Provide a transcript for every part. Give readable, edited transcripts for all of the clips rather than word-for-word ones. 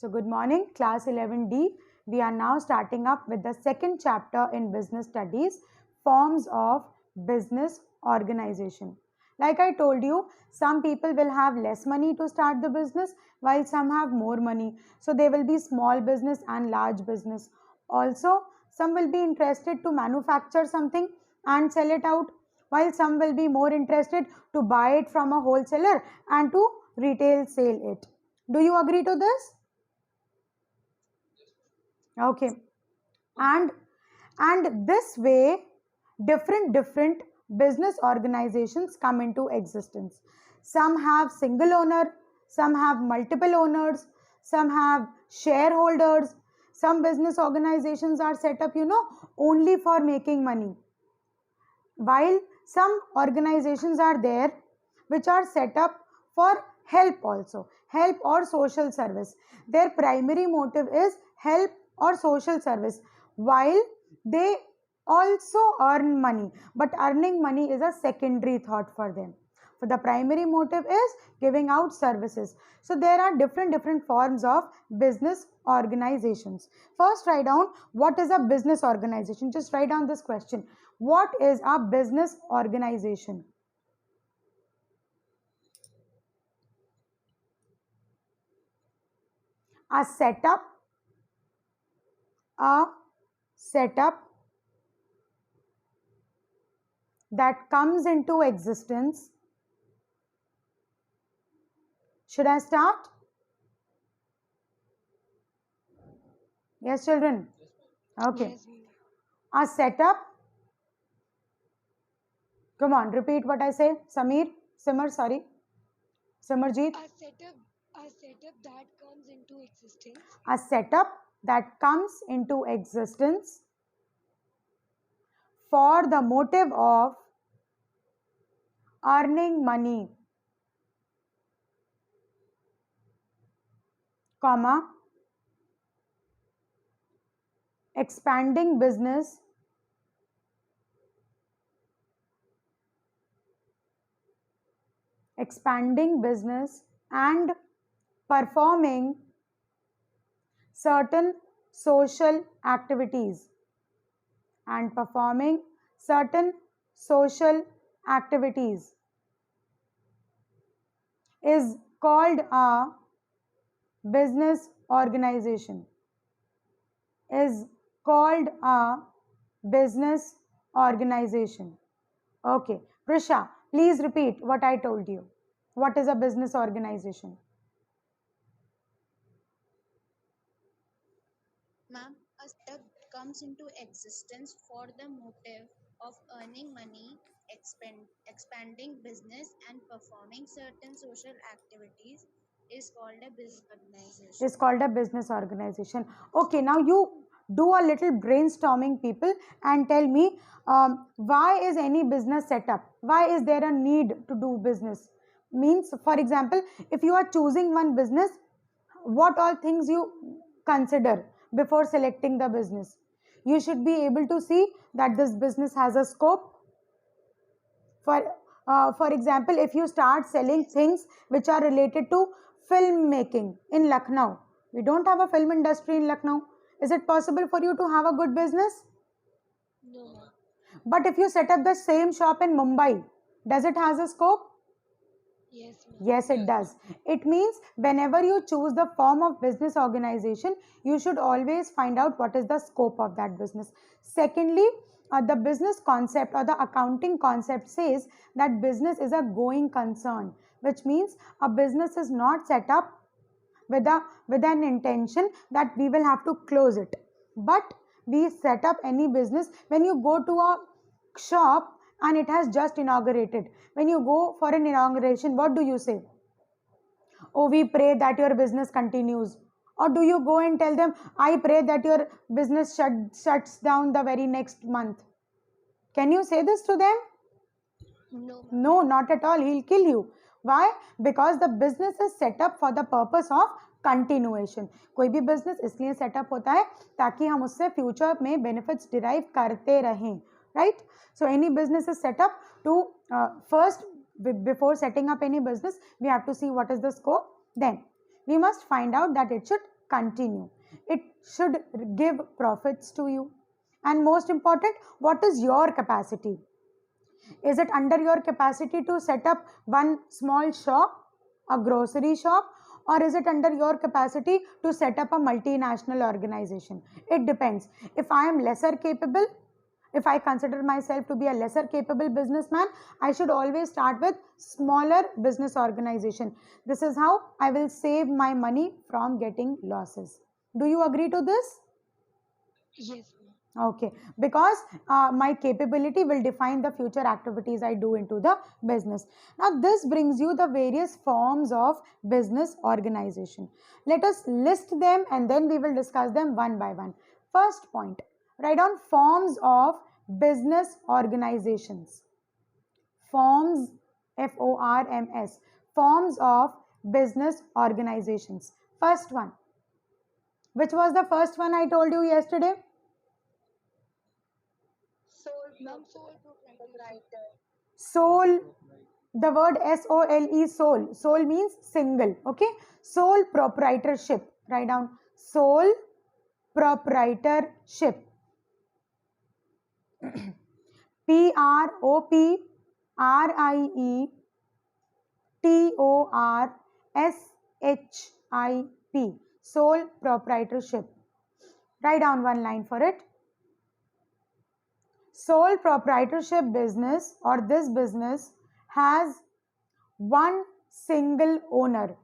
So good morning, class 11D. We are now starting up with the second chapter in business studies, forms of business organization. Like I told you, some people will have less money to start the business while some have more money. So there will be small business and large business. Also, some will be interested to manufacture something and sell it out, while some will be more interested to buy it from a wholesaler and to retail sell it. Do you agree to this? Okay. And this way different business organizations come into existence. Some have single owner, some have multiple owners, some have shareholders. Some business organizations are set up, only for making money, while some organizations are there which are set up for help, also help or social service. Their primary motive is help or social service, while they also earn money, but earning money is a secondary thought for them. For the primary motive is giving out services. So there are different forms of business organizations. First, write down what is a business organization. Just write down this question: what is a business organization? A setup, a setup that comes into existence. Should I start? Yes, children. Okay. Yes, A setup. Come on, repeat what I say. Simarjeet. a setup that comes into existence A setup that comes into existence for the motive of earning money, comma, expanding business, and performing certain social activities and performing certain social activities is called a business organization, is called a business organization. Okay, Prisha, please repeat what I told you. What is a business organization? Ma'am, a setup comes into existence for the motive of earning money, expanding business, and performing certain social activities is called a business organization. Is called a business organization. Okay, now you do a little brainstorming, people, and tell me, why is any business set up? Why is there a need to do business? Means, for example, if you are choosing one business, what all things you consider before selecting the business? You should be able to see that this business has a scope. For example, if you start selling things which are related to filmmaking in Lucknow, we don't have a film industry in Lucknow. Is it possible for you to have a good business? no, ma'am. But if you set up the same shop in Mumbai, does it has a scope? Yes, ma'am. Yes, it does. It means whenever you choose the form of business organization, you should always find out what is the scope of that business. Secondly, the business concept or the accounting concept says that business is a going concern, which means a business is not set up with an intention that we will have to close it, but we set up any business. When you go to a shop and it has just inaugurated, when you go for an inauguration, what do you say? Oh, we pray that your business continues. Or do you go and tell them, I pray that your business shuts down the very next month? Can you say this to them? No, ma'am. No, not at all. He'll kill you. Why? Because the business is set up for the purpose of continuation. कोई भी business इसलिए set up होता है ताकि हम उससे future में benefits derive करते रहें. Right? So any business is set up to first, before setting up any business, we have to see what is the scope. Then we must find out that it should continue. It should give profits to you. And most important, what is your capacity? Is it under your capacity to set up one small shop, a grocery shop, or is it under your capacity to set up a multinational organization? It depends. If I am lesser capable, if I consider myself to be a lesser capable businessman, I should always start with smaller business organization. This is how I will save my money from getting losses. Do you agree to this? Yes, ma'am. Okay, because my capability will define the future activities I do into the business. Now, this brings you the various forms of business organization. Let us list them and then we will discuss them one by one. First point, write down forms of business organizations. Forms, Forms, forms of business organizations. First one, which was the first one I told you yesterday? Ma'am, sole proprietorship. Sole, the word SOLE, sole. Sole means single. Okay. Sole proprietorship. Write down sole proprietorship. PROPRIETORSHIP. Sole proprietorship. Write down one line for it. Sole proprietorship business or this business has one single owner.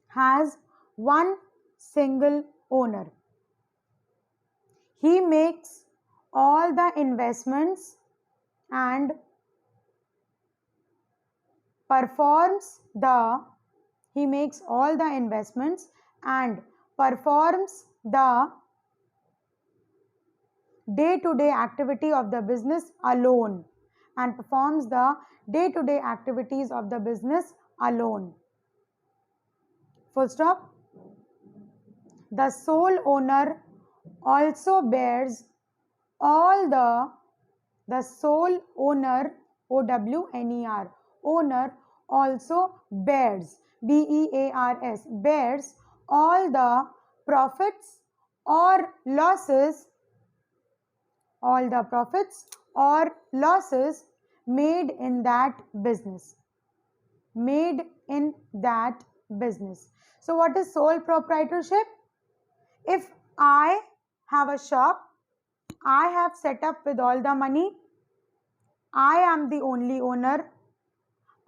Has one single owner. He makes all the investments and performs the day-to-day activity of the business alone and performs the day-to-day activities of the business alone. Full stop. The sole owner also bears all the sole owner, OWNER, owner also bears, BEARS, bears all the profits or losses made in that business. So what is sole proprietorship? If I have a shop, I have set up with all the money, I am the only owner,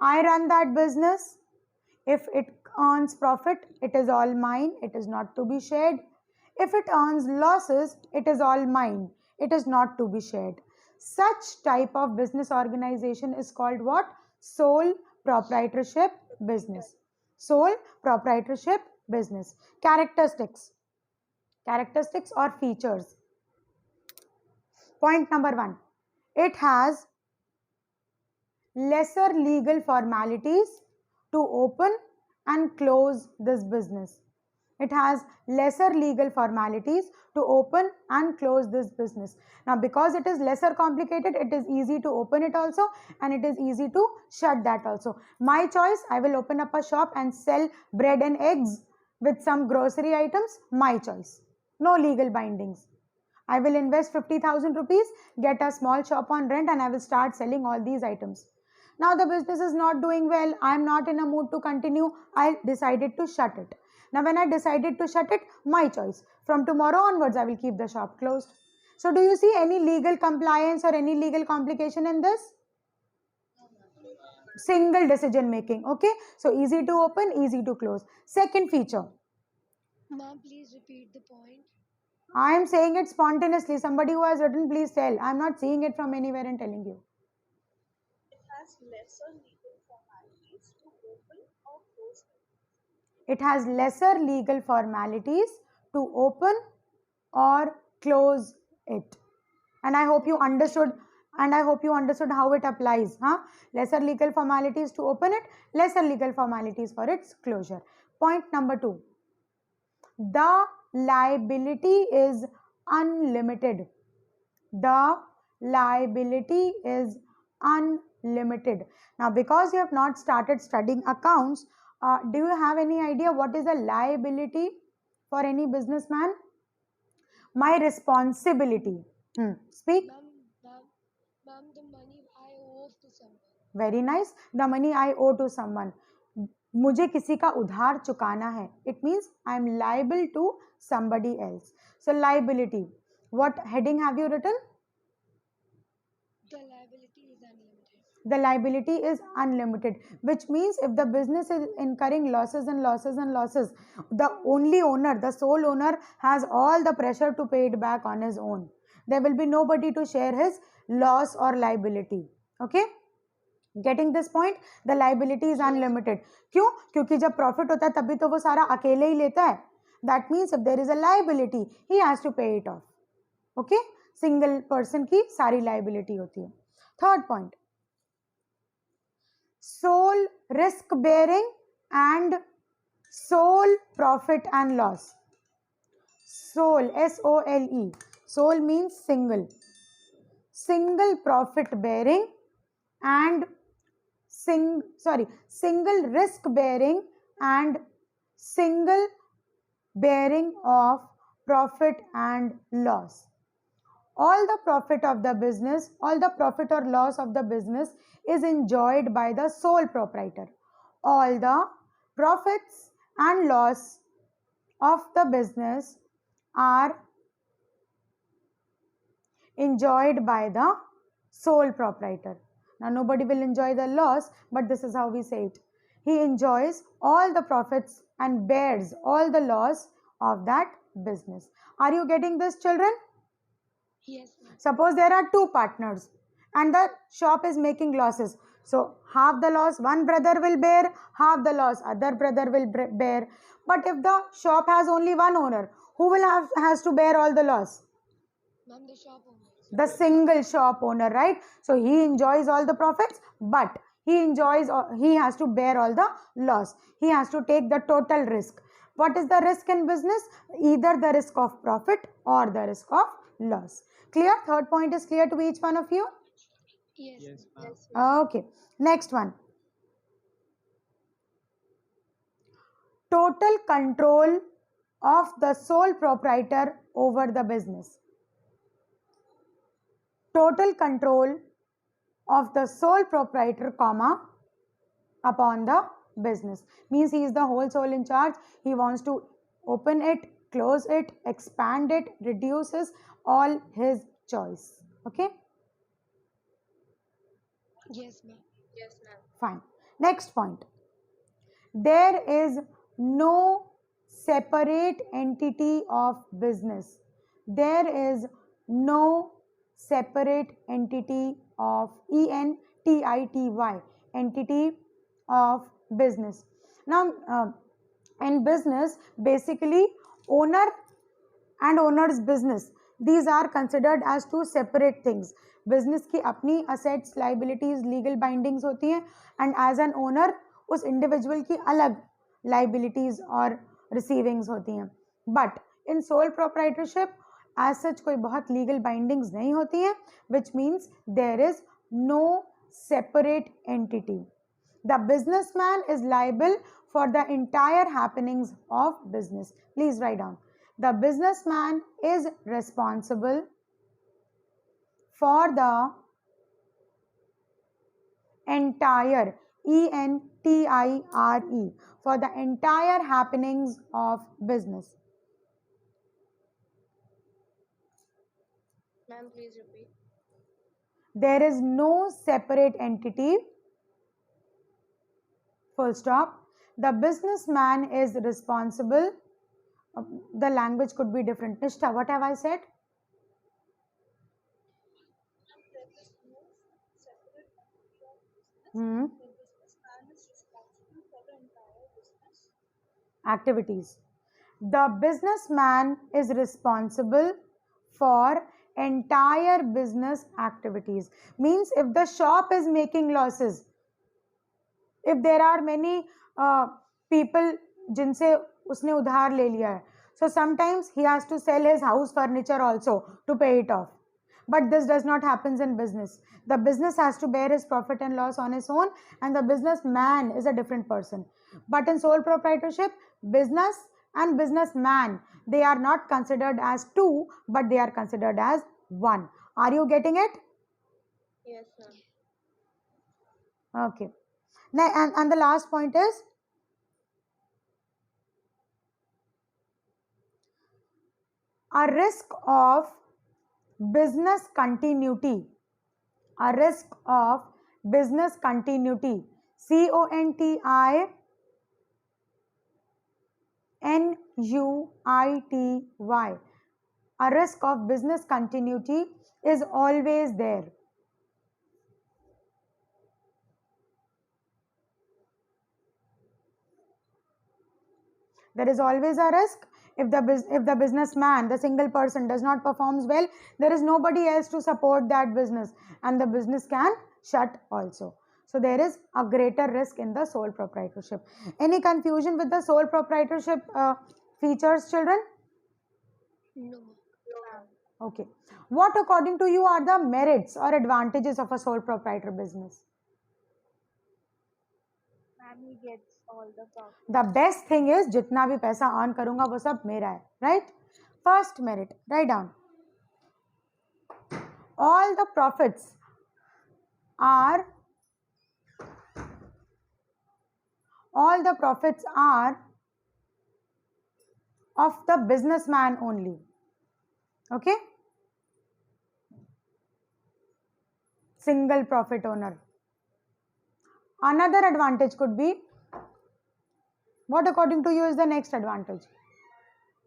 I run that business. If it earns profit, it is all mine, it is not to be shared. If it earns losses, it is all mine, it is not to be shared. Such type of business organization is called what? Sole proprietorship business. Sole proprietorship business. Characteristics or features. Point number 1. It has lesser legal formalities to open and close this business. It has lesser legal formalities to open and close this business. Now, because it is lesser complicated, it is easy to open it also and it is easy to shut that also. My choice, I will open up a shop and sell bread and eggs with some grocery items. My choice. No legal bindings. I will invest 50,000 rupees, get a small shop on rent and I will start selling all these items. Now the business is not doing well. I am not in a mood to continue. I decided to shut it. Now when I decided to shut it, my choice. From tomorrow onwards, I will keep the shop closed. So do you see any legal compliance or any legal complication in this? Single decision making. Okay. So easy to open, easy to close. Second feature. Ma'am, please repeat the point. I am saying it spontaneously. Somebody who has written, please tell. I am not seeing it from anywhere and telling you. It has lesser legal formalities to open or close it. And I hope you understood how it applies. Lesser legal formalities to open it, lesser legal formalities for its closure. Point number 2. The liability is unlimited. The liability is unlimited. Now, because you have not started studying accounts, do you have any idea what is a liability for any businessman? My responsibility. Speak. Ma'am, the money I owe to someone. Very nice. The money I owe to someone. मुझे किसी का उधार चुकाना है. It means I am liable to somebody else. So liability. What heading have you written? The liability is unlimited. The liability is unlimited, which means if the business is incurring losses and losses and losses, the only owner, the sole owner, has all the pressure to pay it back on his own. There will be nobody to share his loss or liability. Okay? Getting this point? The liability is unlimited. क्यों? क्योंकि जब profit होता है तभी तो वो सारा अकेले ही लेता है. That means if there is a liability, he has to pay it off. Okay? Single person की सारी liability होती है. Third point. Sole risk bearing and sole profit and loss. Sole, S-O-L-E. Sole means single. Single profit bearing and single risk bearing and single bearing of profit and loss. All the profit of the business, all the profit or loss of the business is enjoyed by the sole proprietor. All the profits and loss of the business are enjoyed by the sole proprietor. Now nobody will enjoy the loss, but this is how we say it. He enjoys all the profits and bears all the loss of that business. Are you getting this, children? Yes, ma'am. Suppose there are two partners and the shop is making losses. So half the loss one brother will bear, half the loss other brother will bear. But if the shop has only one owner, who will has to bear all the loss? Ma'am, the shop owner. The single shop owner, right? So he enjoys all the profits, but he has to bear all the loss. He has to take the total risk. What is the risk in business? Either the risk of profit or the risk of loss. Clear? Third point is clear to each one of you? Yes. Okay. Next one. Total control of the sole proprietor over the business. Total control of the sole proprietor, upon the business. Means he is the whole sole in charge. He wants to open it, close it, expand it, reduces, all his choice. Okay? Yes, ma'am. Fine. Next point. There is no separate entity of business. There is no separate entity of ENTITY, entity of business. Now, in business, basically owner and owner's business, these are considered as two separate things. Business की अपनी assets, liabilities, legal bindings होती हैं, and as an owner उस individual की अलग liabilities और receivings होती हैं. But in sole proprietorship, as such कोई बहुत legal bindings नहीं होती हैं, which means there is no separate entity. The businessman is liable for the entire happenings of business. Please write down. The businessman is responsible for the entire, ENTIRE, for the entire happenings of business. Ma'am, please repeat. There is no separate entity. Full stop. The businessman is responsible. The language could be different. Nishta, what have I said? Activities. The businessman is responsible for entire business activities. Means if the shop is making losses, if there are many people जिनसे उसने उधार ले लिया है, so sometimes he has to sell his house furniture also to pay it off. But this does not happen in business. The business has to bear his profit and loss on his own, and the businessman is a different person. But in sole proprietorship, business and businessman, they are not considered as two, but they are considered as one. Are you getting it? Yes, ma'am. Okay. Now, and the last point is a risk of business continuity. A risk of business continuity. CONTINUITY. A risk of business continuity is always there. There is always a risk. If the businessman, the single person, does not performs well, there is nobody else to support that business, and the business can shut also. So there is a greater risk in the sole proprietorship. Any confusion with the sole proprietorship features, children? No, ma'am. Okay. What according to you are the merits or advantages of a sole proprietor business? Ma'am, he gets all the profit. The best thing is जितना भी पैसा earn करूंगा वो सब मेरा है, right? First merit, write down. All the profits are of the businessman only. Okay? Single profit owner. Another advantage could be, what according to you is the next advantage?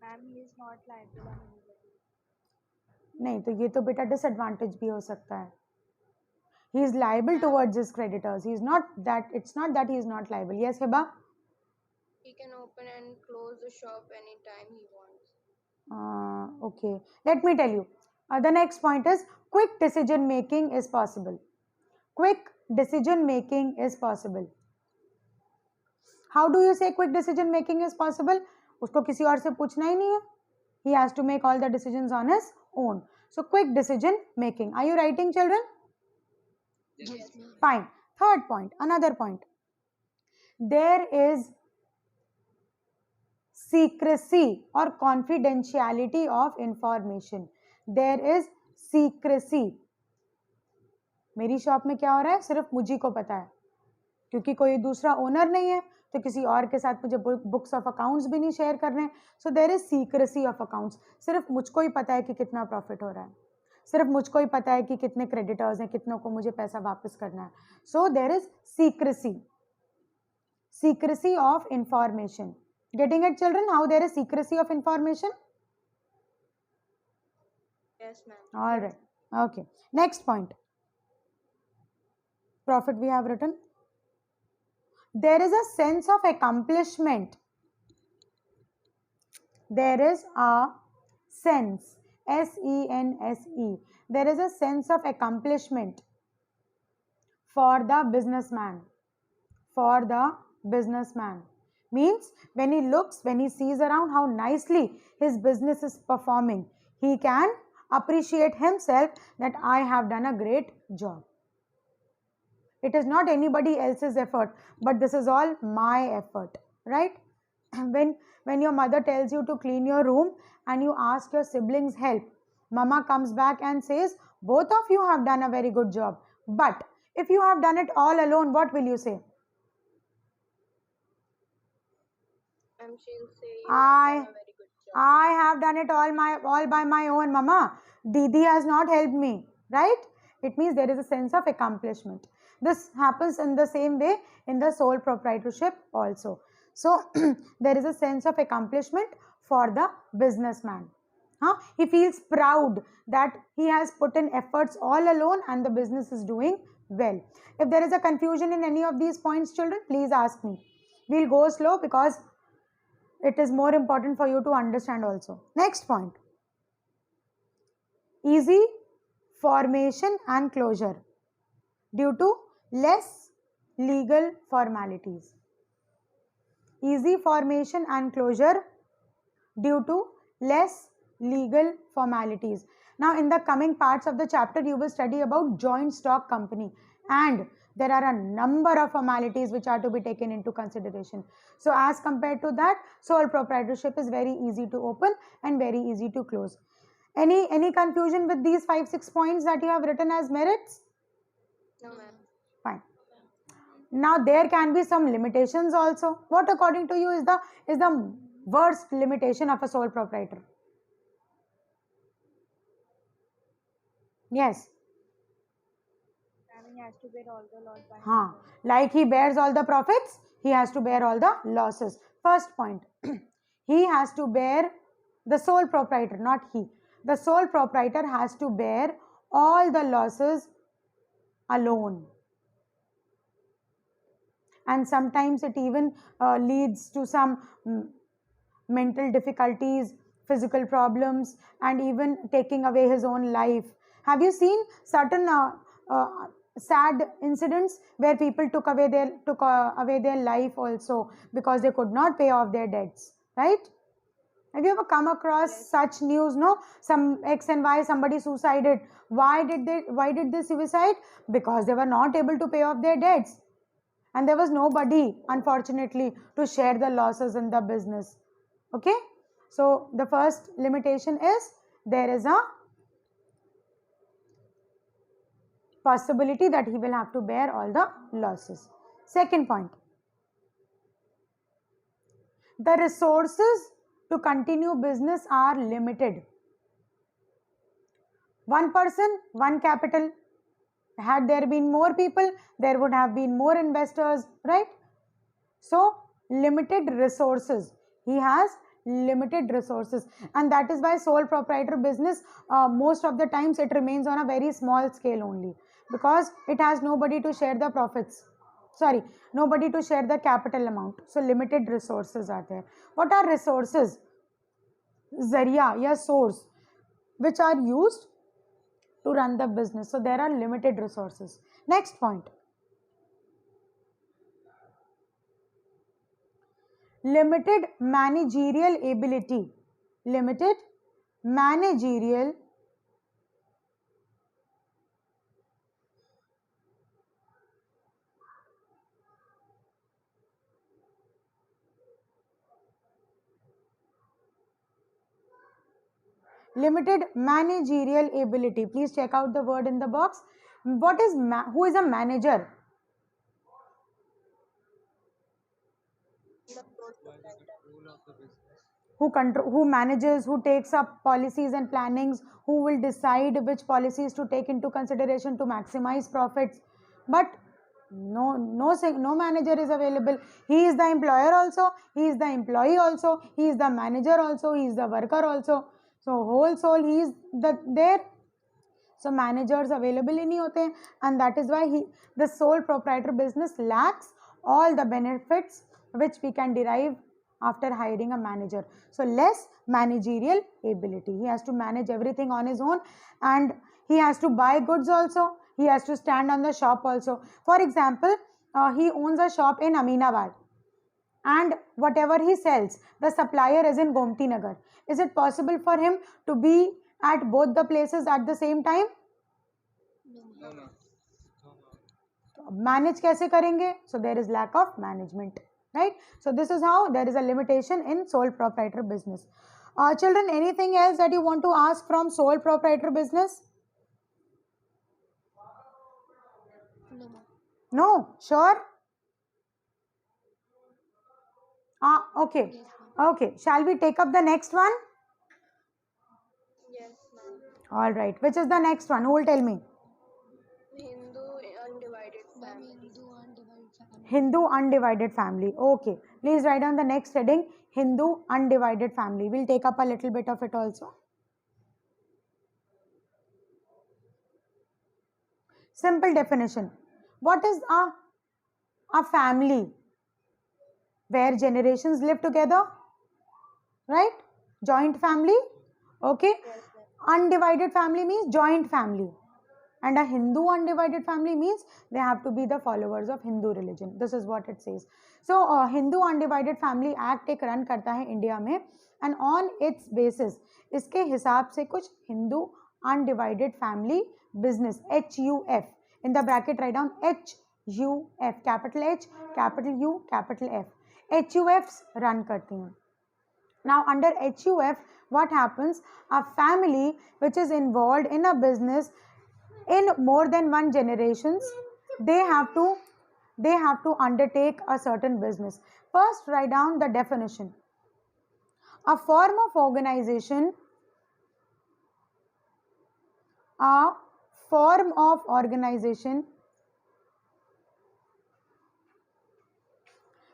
Ma'am, he is not liable on anybody. नहीं तो ये तो बेटा disadvantage भी हो सकता है. He is liable towards his creditors. He is not that. It's not that he is not liable. Yes, Hiba. He can open and close the shop anytime he wants. Okay. Let me tell you. The next point is quick decision making is possible. Quick decision making is possible. How do you say quick decision making is possible? उसको किसी और से पूछना ही नहीं है. He has to make all the decisions on his own. So quick decision making. Are you writing, children? Yes, ma'am. Fine. Third point, another point. There is secrecy or confidentiality of information. There is secrecy. मेरी shop में क्या हो रहा है सिर्फ मुझे को पता है, क्योंकि कोई दूसरा ओनर नहीं है, तो किसी और के साथ मुझे बुक्स ऑफ अकाउंट्स भी नहीं शेयर करने हैं. So there is secrecy of accounts. सिर्फ मुझको ही पता है कि कितना प्रॉफिट हो रहा है, सिर्फ मुझको ही पता है कि कितने क्रेडिटर्स हैं, कितनों को मुझे पैसा वापस करना है. So there is secrecy. Secrecy of information. Getting it, children? How there is secrecy of information? Yes, ma'am. All right. Okay. Next point. Profit we have written. There is a sense of accomplishment. There is a sense. S-E-N-S-E. There is a sense of accomplishment for the businessman. For the businessman. Means when he looks, when he sees around how nicely his business is performing, he can appreciate himself that I have done a great job. It is not anybody else's effort, but this is all my effort, right? When your mother tells you to clean your room and you ask your siblings help, mama comes back and says, both of you have done a very good job. But if you have done it all alone, what will you say? She'll say you have done a very good job. I have done it all by my own, mama. Didi has not helped me, right? It means there is a sense of accomplishment. This happens in the same way in the sole proprietorship also. So there is a sense of accomplishment for the businessman. He feels proud that he has put in efforts all alone and the business is doing well. If there is a confusion in any of these points, children, please ask me. We'll go slow because it is more important for you to understand also. Next point. Easy formation and closure due to less legal formalities. Easy formation and closure due to less legal formalities. Now in the coming parts of the chapter you will study about joint stock company, and there are a number of formalities which are to be taken into consideration. So as compared to that, sole proprietorship is very easy to open and very easy to close. Any confusion with these 5-6 points that you have written as merits? No, ma'am. Fine. Now there can be some limitations also. What according to you is the worst limitation of a sole proprietor? Yes. He has to bear all the loss by Huh. Like he bears all the profits, he has to bear all the losses. First point, he has to bear, the sole proprietor, not he. The sole proprietor has to bear all the losses alone. And sometimes it even leads to some mental difficulties, physical problems, and even taking away his own life. Have you seen certain sad incidents where people took away their life also because they could not pay off their debts, right? Have you ever come across such news? No, some X and Y, somebody suicided. Why did they suicide? Because they were not able to pay off their debts, and there was nobody, unfortunately, to share the losses in the business. Okay, so the first limitation is there is a possibility that he will have to bear all the losses. Second point, the resources to continue business are limited. One person, one capital. Had there been more people, there would have been more investors, right? So limited resources. He has limited resources, and that is why sole proprietor business most of the times it remains on a very small scale only, because it has nobody to share the profits. Sorry, nobody to share the capital amount. So limited resources are there. What are resources? Zariya, ya source, which are used to run the business. So there are limited resources. Next point, limited managerial ability. Limited managerial limited managerial ability. Please check out the word in the box. What is who is a manager? The sole proprietor. Who manages, who takes up policies and plannings, who will decide which policies to take into consideration to maximize profits. But no manager is available. He is the employer also, he is the employee also, he is the manager also, he is the worker also. So whole soul he is there. So managers available ही नहीं होते हैं, and that is why the sole proprietor business lacks all the benefits which we can derive after hiring a manager. So less managerial ability. He has to manage everything on his own, and he has to buy goods also. He has to stand on the shop also. For example, he owns a shop in Aminabad, and whatever he sells, the supplier is in Gomti Nagar. Is it possible for him to be at both the places at the same time? No, ma'am. Manage कैसे करेंगे? So there is lack of management, right? So this is how there is a limitation in sole proprietor business. Children, anything else that you want to ask from sole proprietor business? No, ma'am. No? Sure? Okay. Yes, ma'am. Okay. Shall we take up the next one? Yes, ma'am. All right. Which is the next one? Who will tell me? Hindu undivided Ma'am, family. Hindu undivided family. Hindu undivided family. Okay. Please write down the next heading, Hindu undivided family. We'll take up a little bit of it also. Simple definition. What is a family? Where generations live together, right? Joint family. Okay. Yes, ma'am. Undivided family means joint family, and a Hindu undivided family means they have to be the followers of Hindu religion. This is what it says. So Hindu undivided family act एक run करता है India में, and on its basis इसके हिसाब से कुछ Hindu undivided family business HUF, in the bracket write down HUF, capital H, capital U, capital F. HUFs run करती हैं. Now under HUF, what happens? A family which is involved in a business in more than one generations, they have to undertake a certain business. First, write down the definition. A form of organization,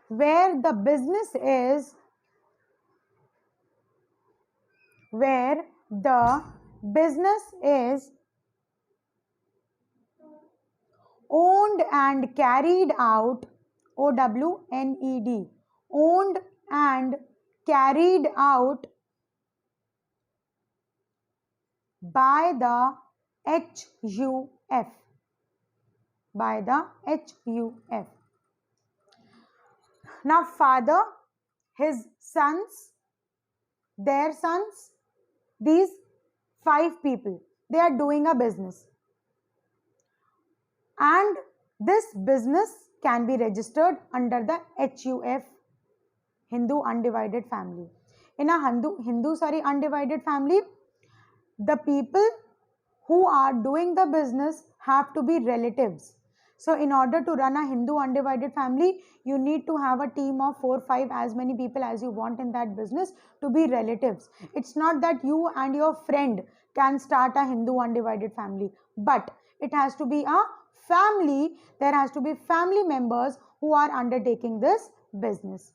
where the business is owned and carried out, OWNED, owned and carried out by the HUF, by the HUF. Now father, his sons, their sons, these 5 people, they are doing a business, and this business can be registered under the HUF, Hindu undivided family. In a Hindu undivided family, the people who are doing the business have to be relatives. So in order to run a Hindu undivided family, you need to have a team of 4, 5, as many people as you want in that business to be relatives. It's not that you and your friend can start a Hindu undivided family, but it has to be a family. There has to be family members who are undertaking this business.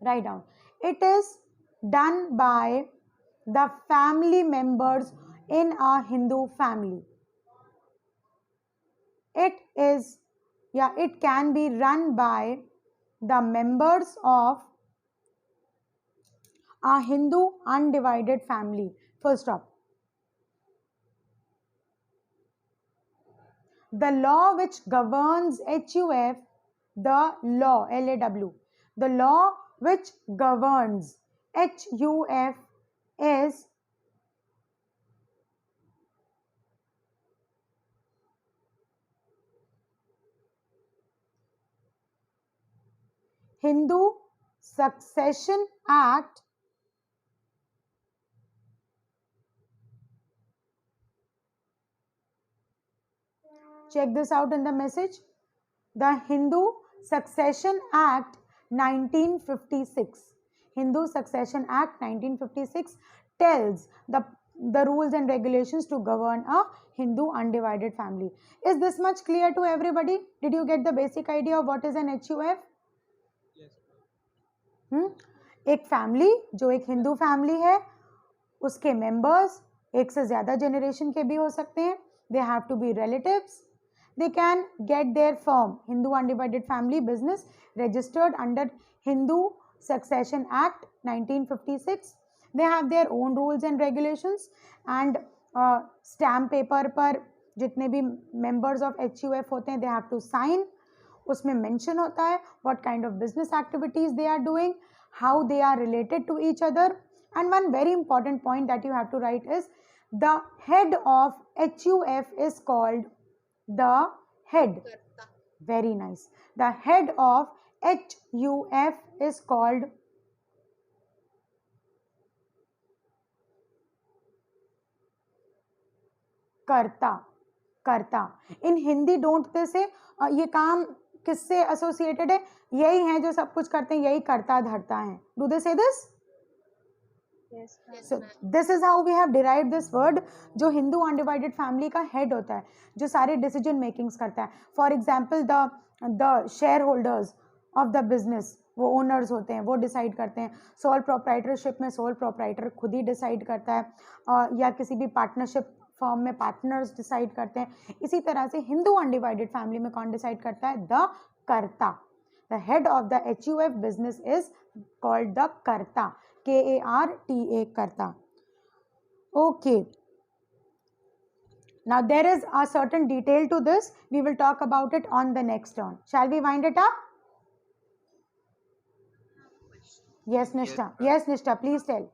Write down. It is done by the family members in a Hindu family. It can be run by the members of a Hindu undivided family. Full stop. The law which governs HUF, the law, LAW, the law which governs HUF is Hindu Succession Act check this out in the message. The Hindu Succession Act 1956. Hindu Succession Act 1956 tells the rules and regulations to govern a Hindu undivided family. Is this much clear to everybody? Did you get the basic idea of what is an HUF? एक family जो एक Hindu family है, उसके members एक से ज्यादा generation के भी हो सकते हैं. They have to be relatives. They can get their firm, Hindu undivided family business, registered under Hindu Succession Act 1956. They have their own rules and regulations, and stamp paper पर जितने भी members of HUF होते हैं, they have to sign. उसमें mention होता है what kind of business activities they are doing, how they are related to each other, and one very important point that you have to write is the head of HUF is called the head. Very nice. The head of HUF is called कर्ता. In Hindi don't they say ये काम किससे associated है? यही है जो सब कुछ करते हैं, यही करता धरता है. Do they say this? Yes, So this is how we have derived this word. जो हिंदू अनडिवाइडेड फैमिली का हेड होता है, जो सारे डिसीजन मेकिंग्स करता है. For example the share holders of the business, वो ओनर्स होते हैं, वो डिसाइड करते हैं. सोल प्रोप्राइटरशिप में सोल प्रोप्राइटर खुद ही डिसाइड करता है, या किसी भी पार्टनरशिप फर्म में पार्टनर्स डिसाइड करते हैं. इसी तरह से हिंदू अनडिवाइडेड फैमिली में कौन डिसाइड करता है? द कर्ता. The head of the HUF business is called the कर्ता. KARTA, karta. Okay. Now there is a certain detail to this. We will talk about it on the next turn. Shall we wind it up? Yes, Nishtha. Yes, Nishtha. Please tell.